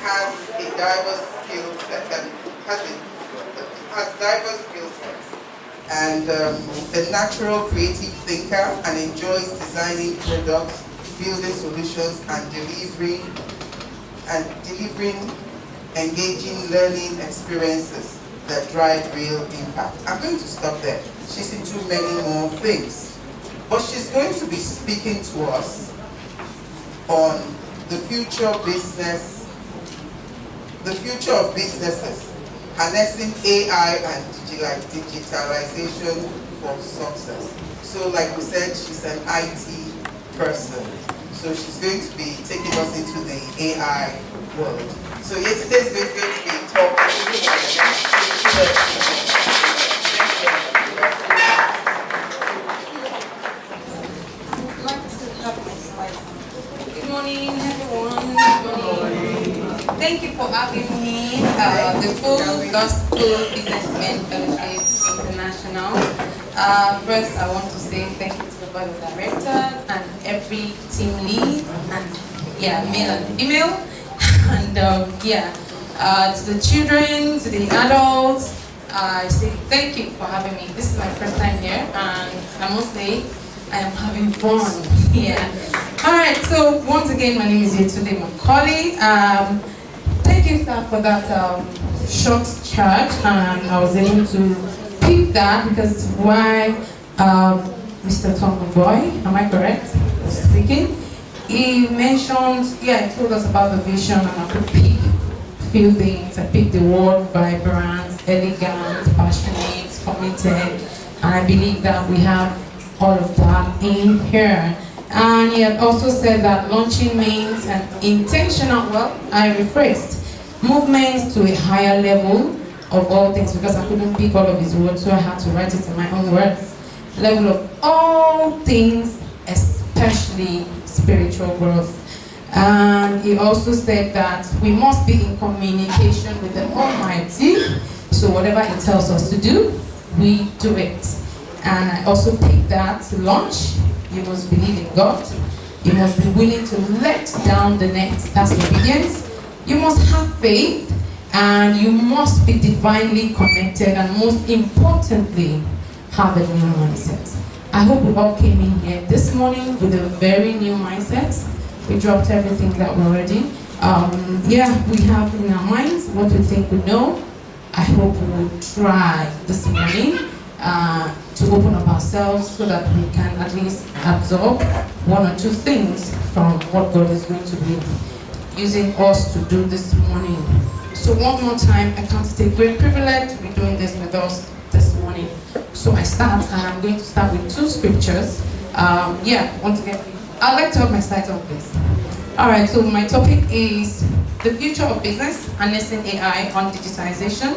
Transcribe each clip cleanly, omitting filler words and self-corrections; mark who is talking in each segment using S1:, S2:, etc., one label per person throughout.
S1: has a diverse skill set, has diverse skill sets, and a natural creative thinker, and enjoys designing products, building solutions, and delivering engaging learning experiences that drive real impact. I'm going to stop there. She's into many more things, but she's going to be speaking to us on the future of businesses, harnessing AI and digitalization for success. So like we said, she's an IT person. So she's going to be taking us into the AI world. So Yetunde is going to be talking.
S2: Good morning, everyone. Good morning. Thank you for having me. The Full Gospel Businessmen Fellowship International. First, I want to say thank you to the board of directors and every team lead, and male and female, and to the children, to the adults. I say thank you for having me. This is my first time here, and I must say I am having fun. All right. So once again, my name is Yetunde Macaulay. Thank you, sir, for that short charge, and I was able to pick that because why Mr. Tom Boy, am I correct, was speaking? He mentioned, he told us about the vision, and I could pick a few things. I picked the word vibrant, elegant, passionate, committed, and I believe that we have all of that in here. And he had also said that launching means an intentional, I rephrased, movement to a higher level of all things, because I couldn't pick all of his words, so I had to write it in my own words. Level of all things, especially spiritual growth. And he also said that we must be in communication with the Almighty, so whatever he tells us to do, we do it. And I also picked that to launch. You must believe in God. You must be willing to let down the net. That's obedience. You must have faith, and you must be divinely connected, and most importantly, have a new mindset. I hope we all came in here this morning with a very new mindset. We dropped everything that we're already. We have in our minds what we think we know. I hope we will try this morning to open up ourselves so that we can at least absorb one or two things from what God is going to be using us to do this morning. So one more time, I count it a great privilege to be doing this with us this morning. So I'm going to start with two scriptures. Once again, I'd like to have my slides on, please. All right, so my topic is the future of business, harnessing AI on digitization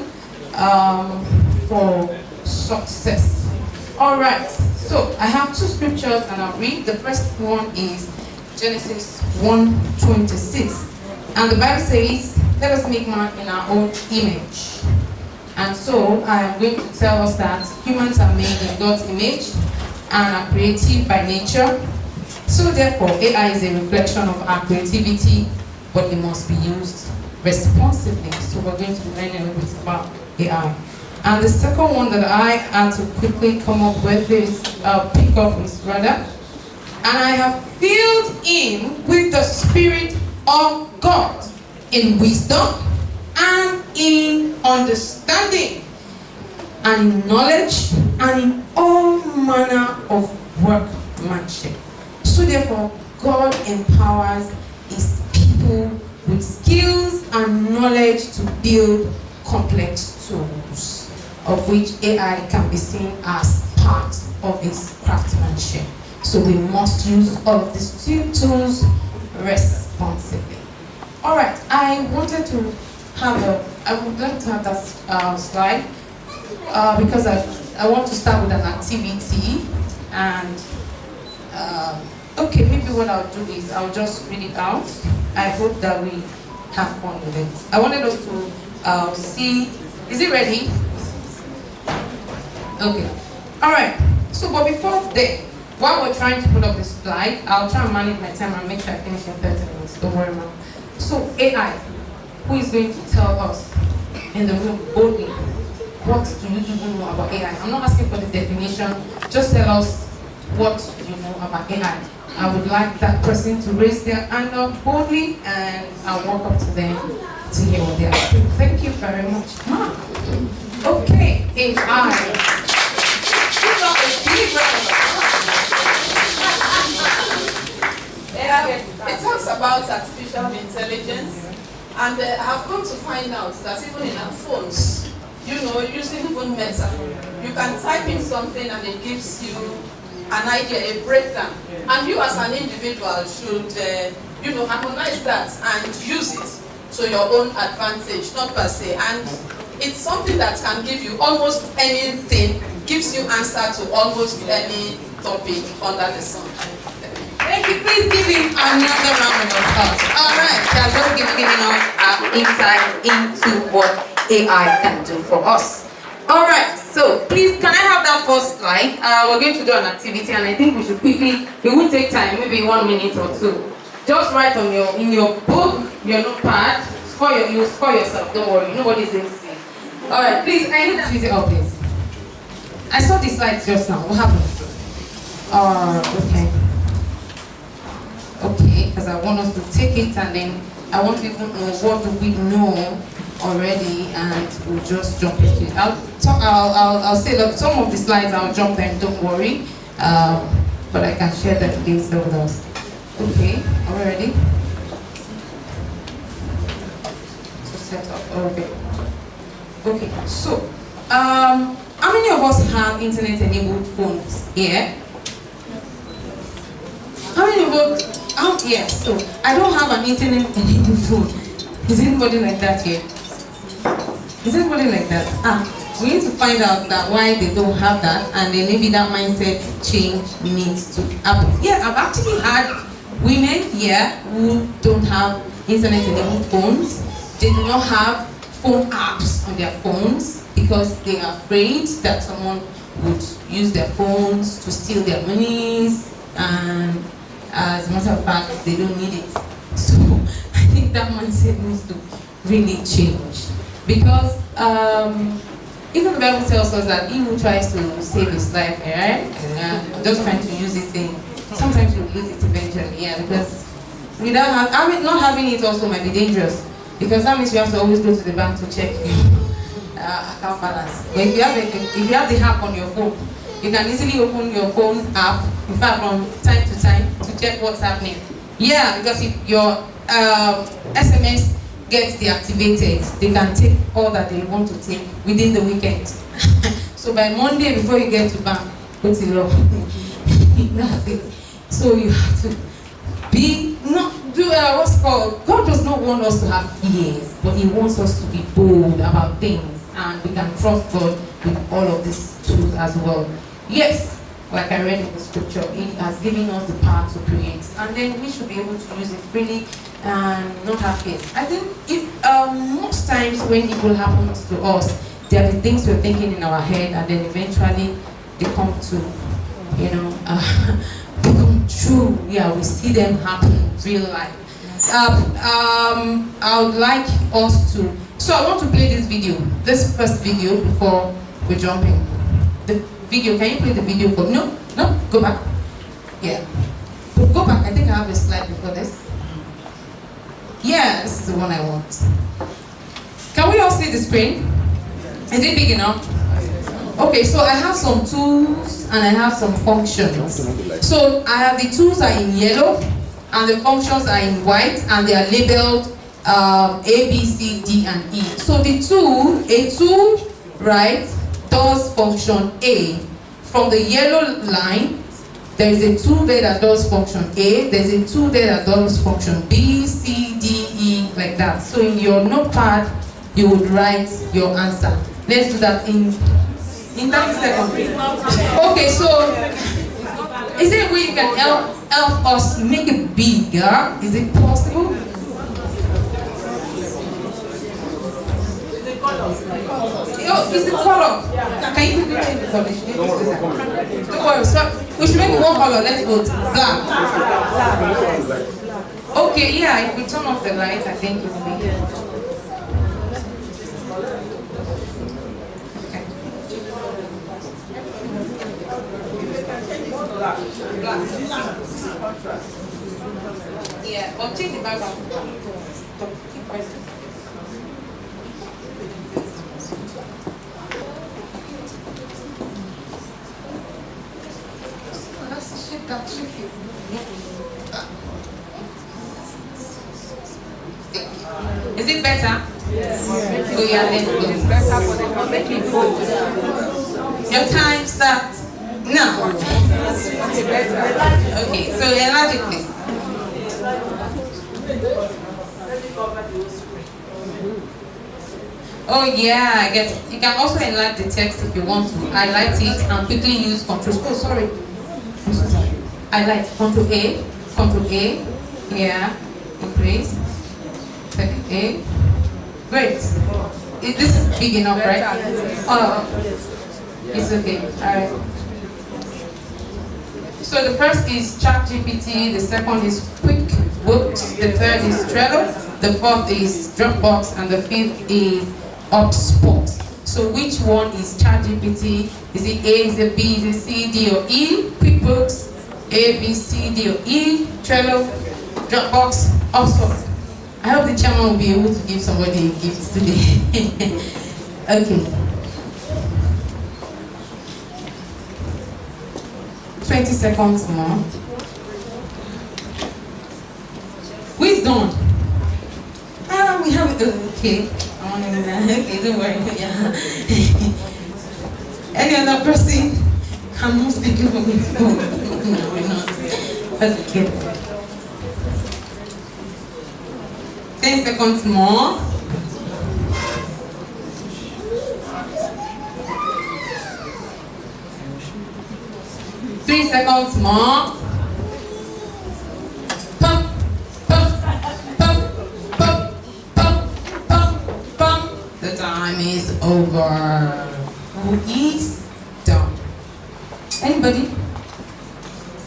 S2: for success. All right, so I have two scriptures and I'll read. The first one is Genesis 1:26, and the Bible says, "Let us make man in our own image." And so I am going to tell us that humans are made in God's image and are creative by nature. So therefore, AI is a reflection of our creativity, but it must be used responsibly. So we're going to be learning a little bit about AI. And the second one that I had to quickly come up with is, pick up is rather, and I have filled him with the Spirit of God in wisdom and in understanding and in knowledge and in all manner of workmanship. So therefore, God empowers his people with skills and knowledge to build complex tools, of which AI can be seen as part of his craftsmanship. So we must use all of these two tools responsibly. All right, I would like to have that slide because I want to start with an activity, and okay, maybe what I'll do is I'll just read it out. I hope that we have fun with it. I wanted us to see, is it ready? Okay. All right. So, but before then, while we're trying to put up this slide, I'll try and manage my time and make sure I finish in 30 minutes. Don't worry, ma'am. So, AI. who is going to tell us in the room boldly, what do you even know about AI? I'm not asking for the definition, just tell us what you know about AI. I would like that person to raise their hand up boldly, and I'll walk up to them to hear what they are saying. Thank you very much, Ma. Okay, AI.
S3: It talks about artificial intelligence, and I have come to find out that even in our phones, using phone Meta, you can type in something and it gives you an idea, a breakdown, and you as an individual should, harmonize that and use it to your own advantage, not per se. And it's something that can give you almost anything, gives you answer to almost any topic under the sun.
S2: Thank you. Please give him another round of applause. All right, that's just giving us insight into what AI can do for us. All right, so please, can I have that first slide? We're going to do an activity, and I think we should quickly. It won't take time, maybe 1 minute or two. Just write on in your book, your notepad. You score yourself. Don't worry, nobody's going to see. All right, please. I need to visit all this. I saw the slides just now. What happened? Okay. Okay, because I want us to take it, and then I want to even know what do we know already, and we'll just jump into it. I'll say that some of the slides I'll jump them. Don't worry, but I can share them later with us. Okay, are we ready? So set up. Okay. Okay. So, how many of us have internet-enabled phones here? How many of us? Yes. So I don't have an internet-enabled phone. Is anybody like that here? Is anybody like that? We need to find out that why they don't have that, and then maybe that mindset change needs to happen. Yeah, I've actually had women here who don't have internet-enabled phones. They do not have phone apps on their phones because they are afraid that someone would use their phones to steal their monies, and as a matter of fact, they don't need it. So I think that mindset needs to really change, because even the Bible tells us that he who tries to save his life, right? Just trying to use it sometimes you lose it eventually, yeah, because not having it also might be dangerous, because that means you have to always go to the bank to check your account balance. But if you have the app on your phone, you can easily open your phone app, in fact, from time to time, to check what's happening. Yeah, because if your SMS gets deactivated, they can take all that they want to take within the weekend. So by Monday, before you get to bank, put it off. That's it. So you have to what's called. God does not want us to have fears, but He wants us to be bold about things, and we can trust God with all of these tools as well. Yes, like I read in the scripture, He has given us the power to create, and then we should be able to use it freely and not have fear. I think most times when evil happens to us, there are the things we're thinking in our head, and then eventually they come to, become true. Yeah, we see them happen in real life. I would like us to. So I want to play this video, this first video before we jump in. The video, can you play the video for me? No, go back. Yeah. Go back. I think I have a slide before this. Yeah, this is the one I want. Can we all see the screen? Is it big enough? Okay, so I have some tools and I have some functions. So I have the tools are in yellow and the functions are in white, and they are labeled A, B, C, D, and E. So a tool, right, does function A. From the yellow line, there is a tool there that does function A, there's a tool there that does function B, C, D, E, like that. So in your notepad, you would write your answer. Let's do that in 30 seconds. Okay, so is there a way you can help us make it bigger? Is it possible? Is the color? Can you change the color? Don't worry, so we should make it one color. Let's go to black. Okay, yeah, if we turn off the light, I think it will be. background. Keep pressing. Let's shift that, shift it. Is it better? Yes. Oh yeah, let's go. It's better for the comedy. Your time starts now. Okay, so enlarge it please. Oh yeah, I get it. You can also enlarge the text if you want to. Highlight it and quickly use Control. Oh sorry. I'm so sorry. Highlight Control A. Control A. Yeah. Increase. Second A. Great. This is big enough, right? Oh, it's okay. All right. So the first is ChatGPT, the second is QuickBooks, the third is Trello, the fourth is Dropbox, and the fifth is HubSpot. So which one is ChatGPT? Is it A, is it B, is it C, D, or E? QuickBooks, A, B, C, D, or E? Trello, Dropbox, HubSpot. I hope the chairman will be able to give somebody a gift today. Okay. 20 seconds more. Who is done? We have it. Okay. Okay, don't worry. Yeah. Any other person? I'm not speaking for me. No, we're not. Okay. 10 seconds more. Three seconds more. Pump, pump, pump, pump, pump, pump, pump. The time is over. Who is done? Anybody?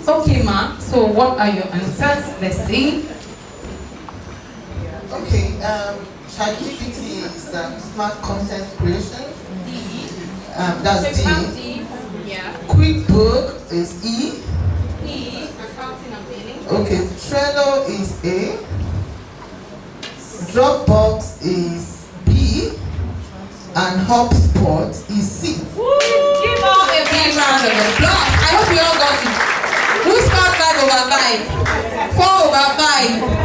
S2: Okay, ma. So what are your answers? Let's see.
S1: Okay, ChatGPT is smart content creation. That's D.
S2: Yeah.
S1: QuickBook is E.
S2: E, accounting and billing.
S1: Okay, Trello is A. Dropbox is B. And HubSpot is C.
S2: Woo! Give all a big round of applause. I hope you all got it. Who scored 5 over 5? 4 over 5?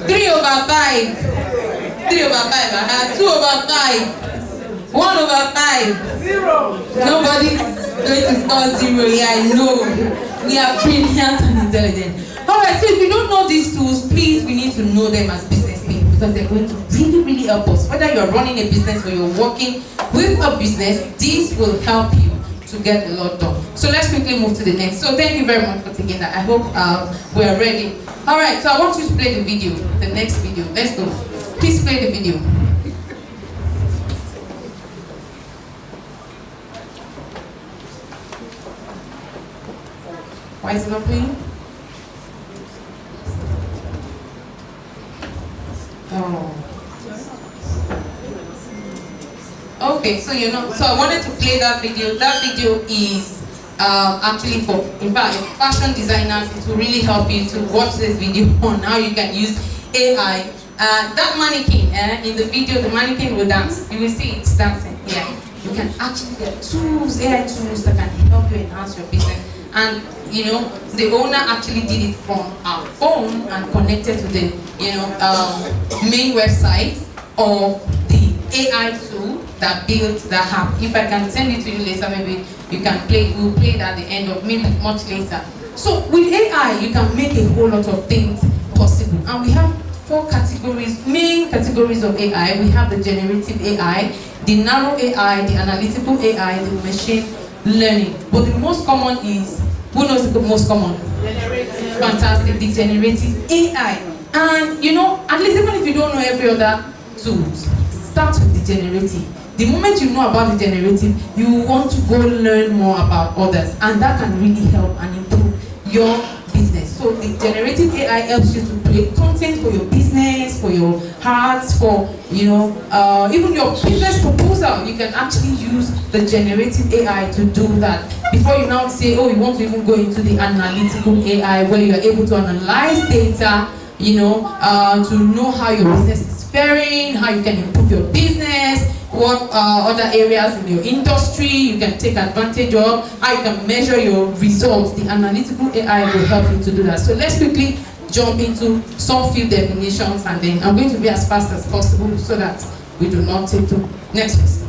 S2: 3 over 5? 3 over 5, 2 over 5? 1 over 5? 0. Nobody is going to score 0. Yeah, I know. We are brilliant and intelligent. Alright, so if you don't know these tools, please, we need to know them as business people because they're going to really help us. Whether you're running a business or you're working with a business, these will help you to get a lot done. So let's quickly move to the next. So thank you very much for taking that. I hope we are ready. Alright, so I want you to play the video, the next video. Let's go. Please play the video. Why is it not playing? Oh. Okay, so you know, so I wanted to play that video. That video is actually for, in fact, fashion designers. It will really help you to watch this video on how you can use AI. That mannequin in the video, the mannequin will dance. You will see it's dancing. Yeah, you can actually get tools, AI tools that can help you enhance your business. And you know, the owner actually did it from our phone and connected to the main website of the AI tool that built that app. If I can send it to you later, maybe you can play. We'll play it at the end of maybe much later. So with AI, you can make a whole lot of things possible, and we have 4 categories, main categories of AI. We have the generative AI, the narrow AI, the analytical AI, the machine learning. But the most common is, who knows the most common? Generative. Fantastic, the generative AI. And you know, at least even if you don't know every other tools, start with the generative. The moment you know about the generative, you want to go learn more about others, and that can really help and improve your business. So the generative AI helps you to create content for your business, for your ads, for even your business proposal. You can actually use the generative AI to do that. Before you now say, oh, you want to even go into the analytical AI where you are able to analyze data, to know how your business is faring, how you can improve your business, what other areas in your industry you can take advantage of, how you can measure your results. The analytical AI will help you to do that. So let's quickly jump into some few definitions, and then I'm going to be as fast as possible so that we do not take to next question.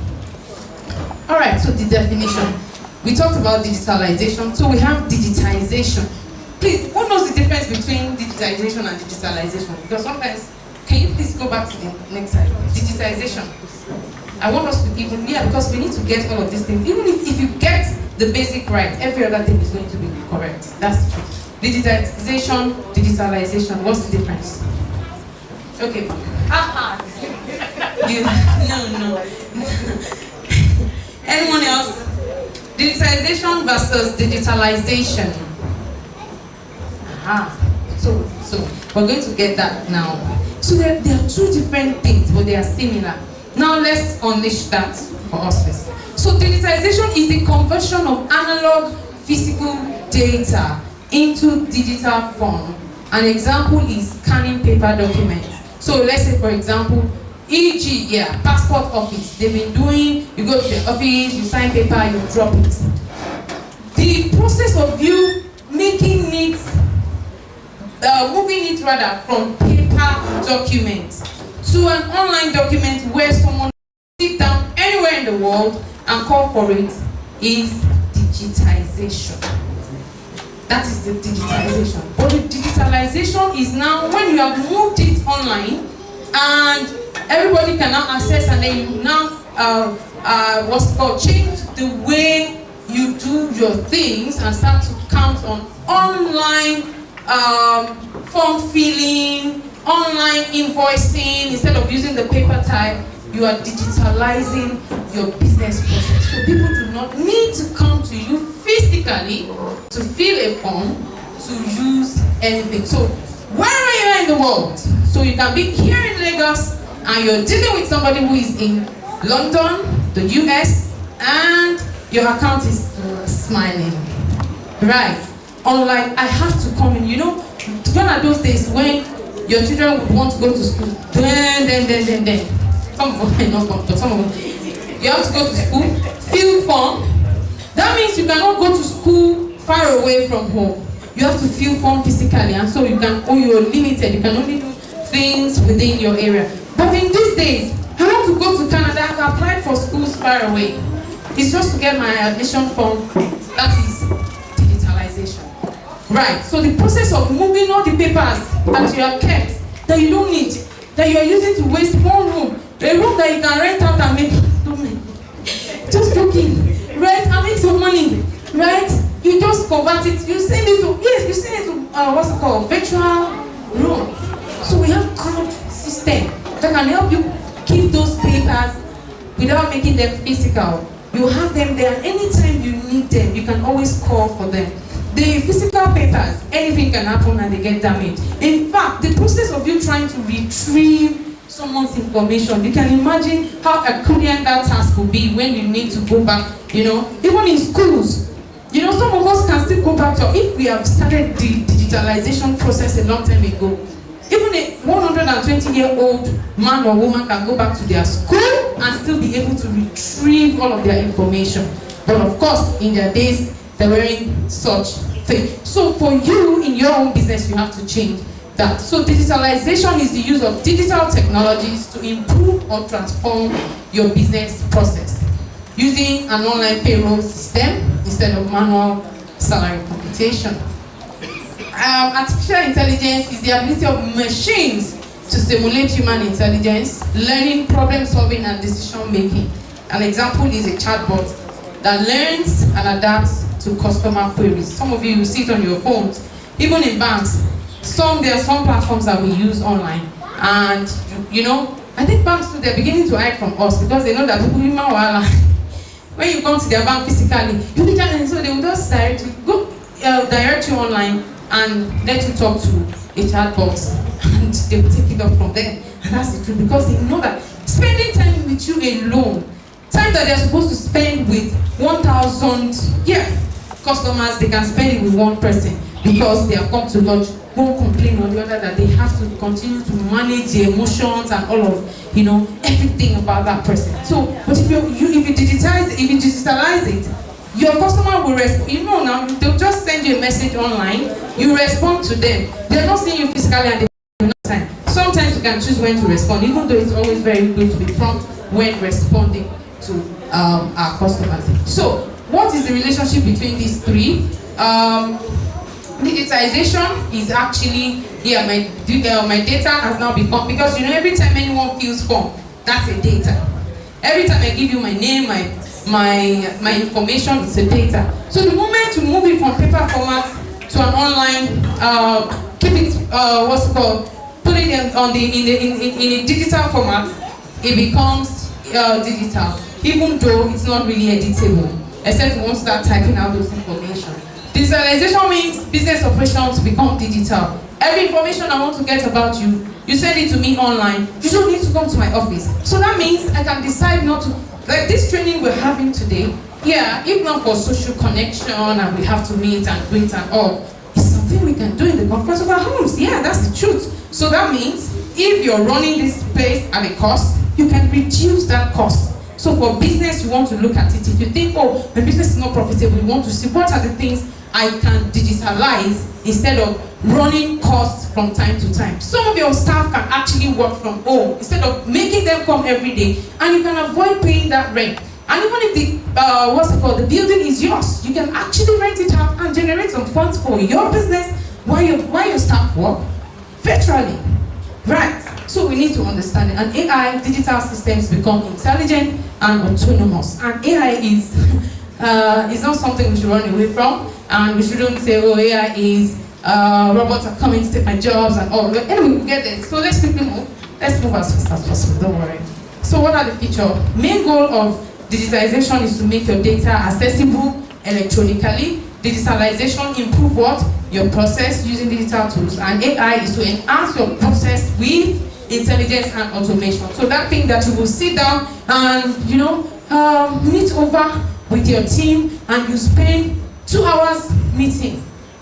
S2: All right, so the definition. We talked about digitalization, so we have digitization. Please, who knows the difference between digitization and digitalization? Because sometimes, can you please go back to the next slide? Digitization. I want us to even, because we need to get all of these things. Even if you get the basic right, every other thing is going to be correct. That's the truth. Digitization, digitalization, what's the difference? Okay. No. Anyone else? Digitization versus digitalization. So we're going to get that now. So there are two different things, but they are similar. Now let's unleash that for us first. So digitization is the conversion of analog physical data into digital form. An example is scanning paper documents. So let's say, for example, e.g., passport office. They've been doing, you go to the office, you sign paper, you drop it. The process of you making it, moving it rather from paper documents to an online document where someone sit down anywhere in the world and call for it is digitization. That is the digitization. But the digitalization is now when you have moved it online and everybody can now access, and then you now change the way you do your things and start to count on online form filling, online invoicing. Instead of using the paper type, you are digitalizing your business process. So people do not need to come to you physically to fill a form, to use anything. So wherever you are in the world, so you can be here in Lagos and you're dealing with somebody who is in London, the US, and your account is smiling. Right. Unlike I have to come in, gone are those days when your children would want to go to school. Then. Some of them not come, but some of them. You have to go to school, fill form. That means you cannot go to school far away from home. You have to fill form physically, and so you're limited. You can only do things within your area. But in these days, I want to go to Canada. I've applied for schools far away. It's just to get my admission form. That is digitalization. Right, so the process of moving all the papers that you have kept, that you don't need, that you are using to waste one room, a room that you can rent out and make, just joking, rent and make some money, right? You just convert it, you send it to what's it called, virtual room. So we have cloud system that can help you keep those papers without making them physical. You have them there, and anytime you need them, you can always call for them. The physical papers, anything can happen and they get damaged. In fact, the process of you trying to retrieve someone's information, you can imagine how herculean that task will be when you need to go back, even in schools. Some of us can still go back to, if we have started the digitalization process a long time ago, even a 120-year-old man or woman can go back to their school and still be able to retrieve all of their information. But of course, in their days, they weren't such thing. So for you, in your own business, you have to change that. So digitalization is the use of digital technologies to improve or transform your business process using an online payroll system instead of manual salary computation. Artificial intelligence is the ability of machines to simulate human intelligence, learning, problem solving, and decision making. An example is a chatbot that learns and adapts to customer queries. Some of you see it on your phones, even in banks. There are some platforms that we use online, and I think banks too, they're beginning to hide from us because they know that when you come to their bank physically, you'll be chatting, so they will just direct you online and let you talk to a chatbot, and they will take it up from there. And that's the truth, because they know that spending time with you alone, time that they're supposed to spend with 1,000 customers, they can spend it with one person. because they have come to lodge one complaint or the other that they have to continue to manage the emotions and all of, everything about that person. So, but if you digitalize it, your customer will respond. Now they'll just send you a message online. You respond to them. They're not seeing you physically and they will not time. Sometimes you can choose when to respond, even though it's always very good to be prompt when responding to our customers. So, what is the relationship between these three? Digitization is actually, my data has now become, because every time anyone fills form, that's a data. Every time I give you my name, my information, it's a data. So the moment you move it from paper format to an online, keep it, put it in a digital format, it becomes digital, even though it's not really editable, except you won't start typing out those information. Digitalization means business operations become digital. Every information I want to get about you, you send it to me online. You don't need to come to my office. So that means I can decide not to, like this training we're having today, if not for social connection and we have to meet and greet and all, it's something we can do in the comfort of our homes. Yeah, that's the truth. So that means if you're running this place at a cost, you can reduce that cost. So for business, you want to look at it. If you think, oh, my business is not profitable, you want to see what are the things I can digitalize instead of running costs from time to time. Some of your staff can actually work from home instead of making them come every day, and you can avoid paying that rent. And even if the building is yours, you can actually rent it out and generate some funds for your business while your staff work virtually. Right. So we need to understand it. And AI, digital systems become intelligent and autonomous. And AI is not something we should run away from. And we shouldn't say, oh, AI is robots are coming to take my jobs and all. Anyway, we get there. So let's quickly move. Let's move as fast as possible. Don't worry. So what are the features? Main goal of digitization is to make your data accessible electronically. Digitalization improve what? Your process using digital tools. And AI is to enhance your process with intelligence and automation. So that thing that you will sit down and meet over with your team and you spend 2 hours meeting.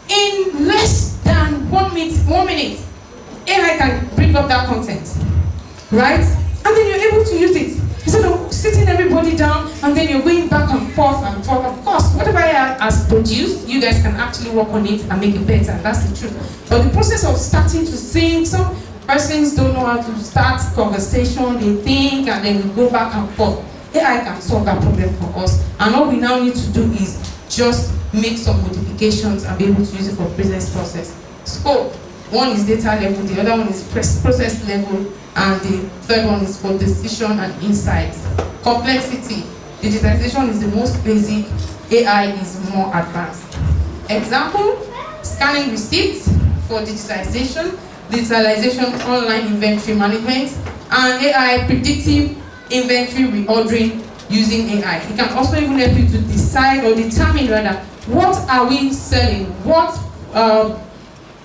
S2: In less than 1 minute, AI can bring up that content, right? And then you're able to use it. Instead of sitting everybody down and then you're going back and forth and forth. Of course, whatever AI has produced, you guys can actually work on it and make it better. That's the truth. But the process of starting to think, some persons don't know how to start conversation, they think and then we go back and forth. AI can solve that problem for us. And all we now need to do is just make some modifications and be able to use it for business process. Scope. One is data level, the other one is process level, and the third one is for decision and insights. Complexity. Digitization is the most basic, AI is more advanced. Example, scanning receipts for digitization, online inventory management, and AI predictive inventory reordering using AI. It can also even help you to decide or determine rather what are we selling, what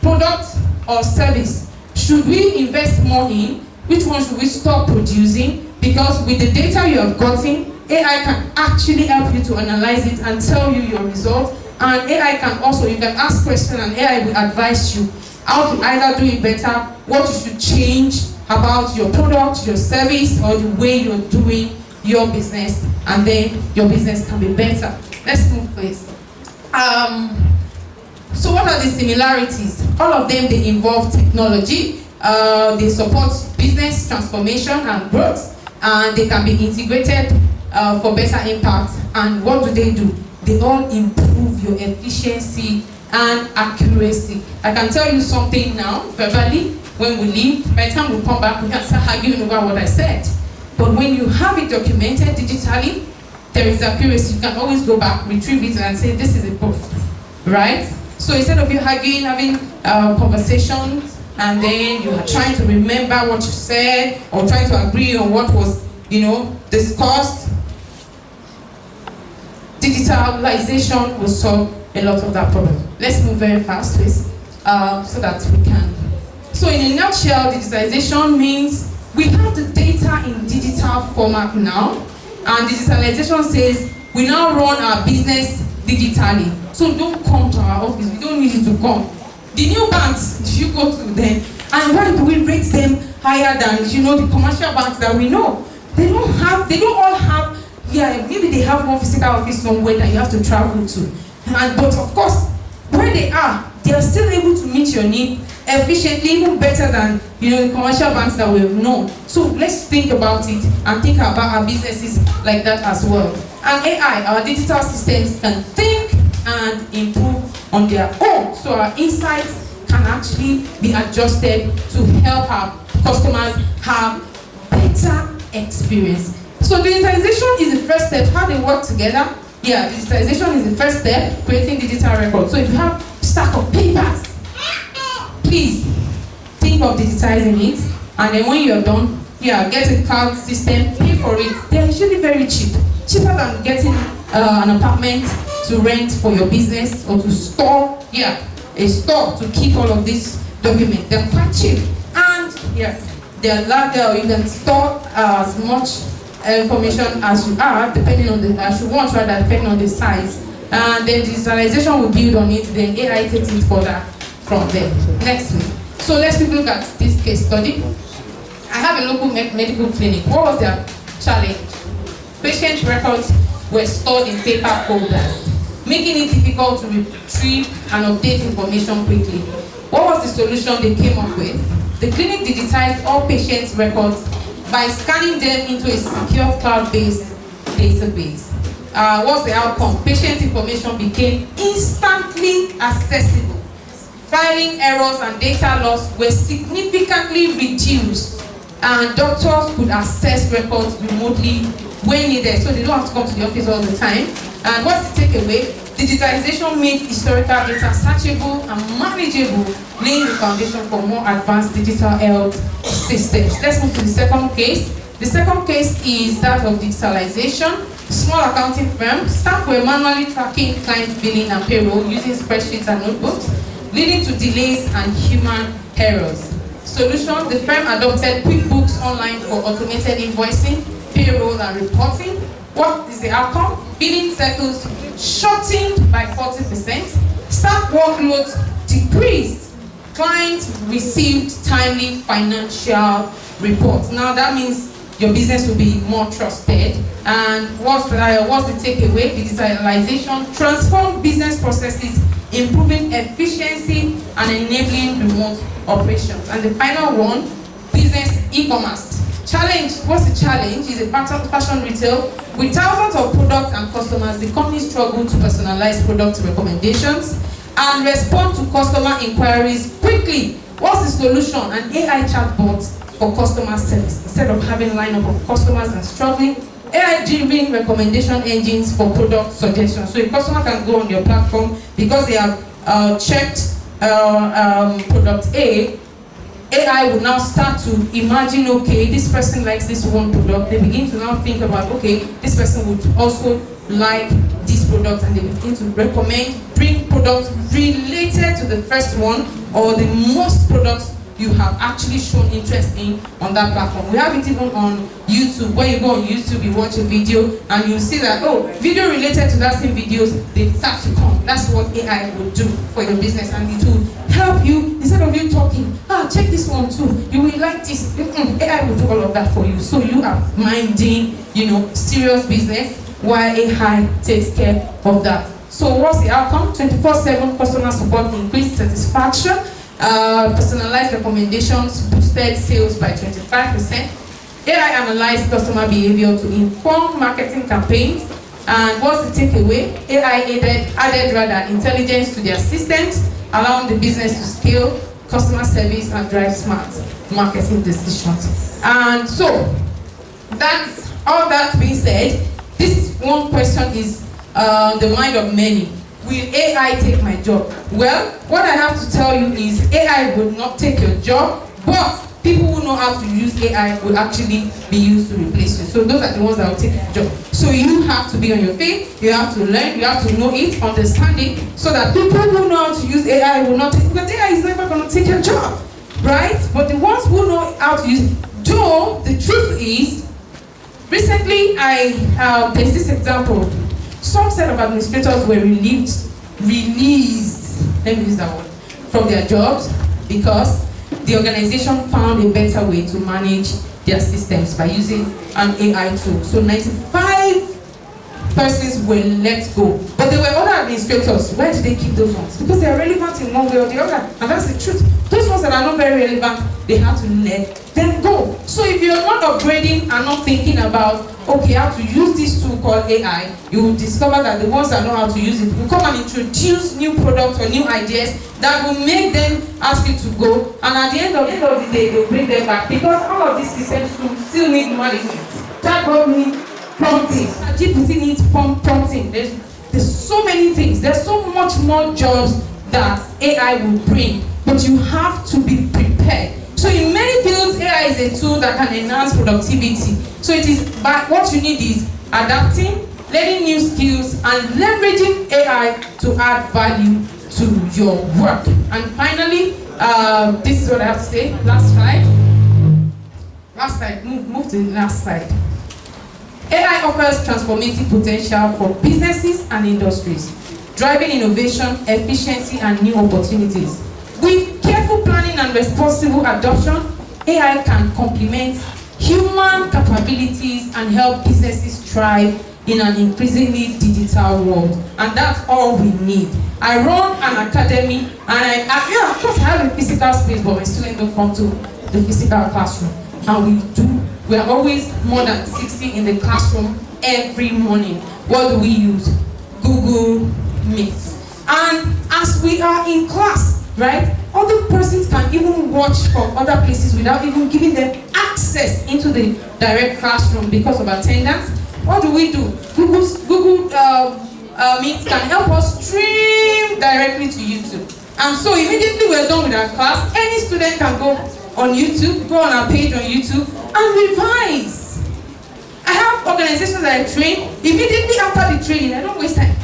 S2: product or service should we invest more in, which one should we stop producing, because with the data you have gotten, AI can actually help you to analyze it and tell you your result. And AI can also, you can ask questions and AI will advise you how to either do it better, what you should change about your product, your service, or the way you're doing your business, and then your business can be better. Let's move, please. So what are the similarities? All of them, they involve technology. They support business transformation and growth, and they can be integrated for better impact. And what do? They all improve your efficiency and accuracy. I can tell you something now, verbally, when we leave. By the time we come back, we can start arguing over what I said. But when you have it documented digitally, there is accuracy. You can always go back, retrieve it, and say, this is a proof, right? So instead of you arguing, having conversations, and then you are trying to remember what you said, or trying to agree on what was, discussed, digitalization will solve a lot of that problem. Let's move very fast, please, so that we can. So in a nutshell, digitization means we have the data in digital format now, and digitalization says we now run our business digitally. So don't come to our office. We don't need you to come. The new banks, you go to them, and why do we rate them higher than the commercial banks that we know? They don't all have, maybe they have one physical office somewhere that you have to travel to. But of course, where they are still able to meet your need efficiently, even better than the commercial banks that we've known. So let's think about it and think about our businesses like that as well. And AI, our digital systems, can think and improve on their own. So our insights can actually be adjusted to help our customers have better experience. So digitization is the first step. How they work together? Digitization is the first step, creating digital records. So if you have a stack of papers, please think of digitizing it, and then when you're done, get a cloud system, pay for it. They're usually very cheap, cheaper than getting an apartment to rent for your business or to store, a store to keep all of these documents. They're quite cheap, and they're larger. You can store as much information as you are, depending on depending on the size. And then digitalization will build on it. Then AI takes it further from there. Next week. So let's take a look at this case study. I have a local medical clinic. What was their challenge? Patient records were stored in paper folders, making it difficult to retrieve and update information quickly. What was the solution they came up with? The clinic digitized all patients' records by scanning them into a secure cloud-based database. What's the outcome? Patient information became instantly accessible. Filing errors and data loss were significantly reduced, and doctors could access records remotely when needed, so they don't have to come to the office all the time. And what's the takeaway? Digitization made historical data searchable and manageable, laying the foundation for more advanced digital health systems. Let's move to the second case. The second case is that of digitalization. Small accounting firm, staff were manually tracking client billing and payroll using spreadsheets and notebooks, leading to delays and human errors. Solution: the firm adopted QuickBooks Online for automated invoicing, payroll, and reporting. What is the outcome? Billing cycles shortened by 40%, staff workloads decreased, clients received timely financial reports. Now that means your business will be more trusted. And what's the takeaway? Digitalization transformed business processes, improving efficiency and enabling remote operations. And the final one, business e-commerce. Challenge, what's the challenge? Is a fashion retail. With thousands of products and customers, the company struggled to personalize product recommendations and respond to customer inquiries quickly. What's the solution? An AI chatbot for customer service. Instead of having a lineup of customers and struggling, AI-driven recommendation engines for product suggestions. So a customer can go on your platform because they have checked product A. AI will now start to imagine, okay, this person likes this one product. They begin to now think about, okay, this person would also like this product, and they begin to recommend, bring products related to the first one or the most products you have actually shown interest in on that platform. We have it even on YouTube. When you go on YouTube, you watch a video and you see that, oh, video related to that same videos, they start to come. That's what AI will do for your business, and it will help you. Instead of you talking, check this one too, you will like this. AI will do all of that for you. So you are minding, serious business while AI takes care of that. So what's the outcome? 24/7 customer support, increased satisfaction. Personalized recommendations boosted sales by 25%. AI analyzed customer behavior to inform marketing campaigns. And what's the takeaway? AI added intelligence to their systems, allowing the business to scale customer service and drive smart marketing decisions. And so, that's all that being said, this one question is the mind of many. Will AI take my job? Well, what I have to tell you is AI will not take your job, but people who know how to use AI will actually be used to replace you. So those are the ones that will take your job. So you have to be on your feet, you have to learn, you have to know it, understand it, so that people who know how to use AI will not take, because AI is never going to take your job, right? But the ones who know how to use it, though the truth is, recently there's this example. Some set of administrators were relieved released, let me use that word, from their jobs because the organization found a better way to manage their systems by using an AI tool. So 95 persons were let go. But there were other administrators. Where did they keep those ones? Because they are relevant in one way or the other. And that's the truth. Those ones that are not very relevant, they have to let them go. So if you're not upgrading and not thinking about, okay, how to use this tool called AI, you will discover that the ones that know how to use it will come and introduce new products or new ideas that will make them ask you to go. And at the end of the day, they'll bring them back. Because all of these systems still need management. Chatbot needs prompting. GPT needs prompting. There's so many things. There's so much more jobs that AI will bring. But you have to be prepared. So in many fields, AI is a tool that can enhance productivity. So it is, but what you need is adapting, learning new skills, and leveraging AI to add value to your work. And finally, this is what I have to say. Last slide. Last slide. Move to the last slide. AI offers transformative potential for businesses and industries, driving innovation, efficiency, and new opportunities. With careful planning and responsible adoption, AI can complement human capabilities and help businesses thrive in an increasingly digital world. And that's all we need. I run an academy, and of course I have a physical space, but my students don't come to the physical classroom. And we are always more than 60 in the classroom every morning. What do we use? Google Meet. And as we are in class, right, other persons can even watch from other places without even giving them access into the direct classroom because of attendance. What do? Google Meet can help us stream directly to YouTube. And so immediately we're done with our class, any student can go on YouTube, go on our page on YouTube, and revise. I have organizations that I train. Immediately after the training, I don't waste time.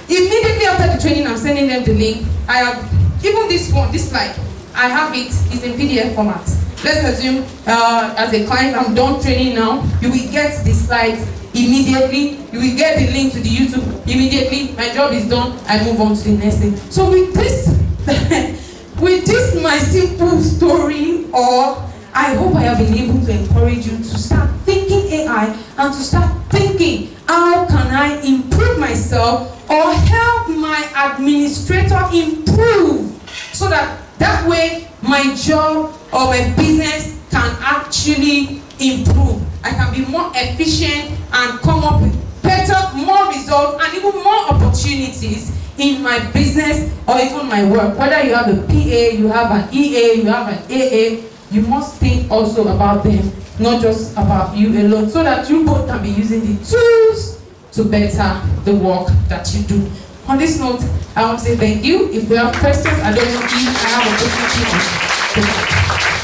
S2: Immediately after the training, I'm sending them the link. I have, even this one, this slide, I have it, it's in PDF format. Let's assume, as a client, I'm done training now. You will get the slides immediately. You will get the link to the YouTube immediately. My job is done. I move on to the next thing. So with this, with this my simple story, or I hope I have been able to encourage you to start thinking AI and to start thinking, how can I improve myself or help my administrator improve, so that way my job or my business can actually improve. I can be more efficient and come up with better, more results, and even more opportunities in my business or even my work. Whether you have a PA, you have an EA, you have an AA, you must think also about them, not just about you alone, so that you both can be using the tools to better the work that you do. On this note, I want to say thank you. If you have questions, I don't know if I have a opportunity.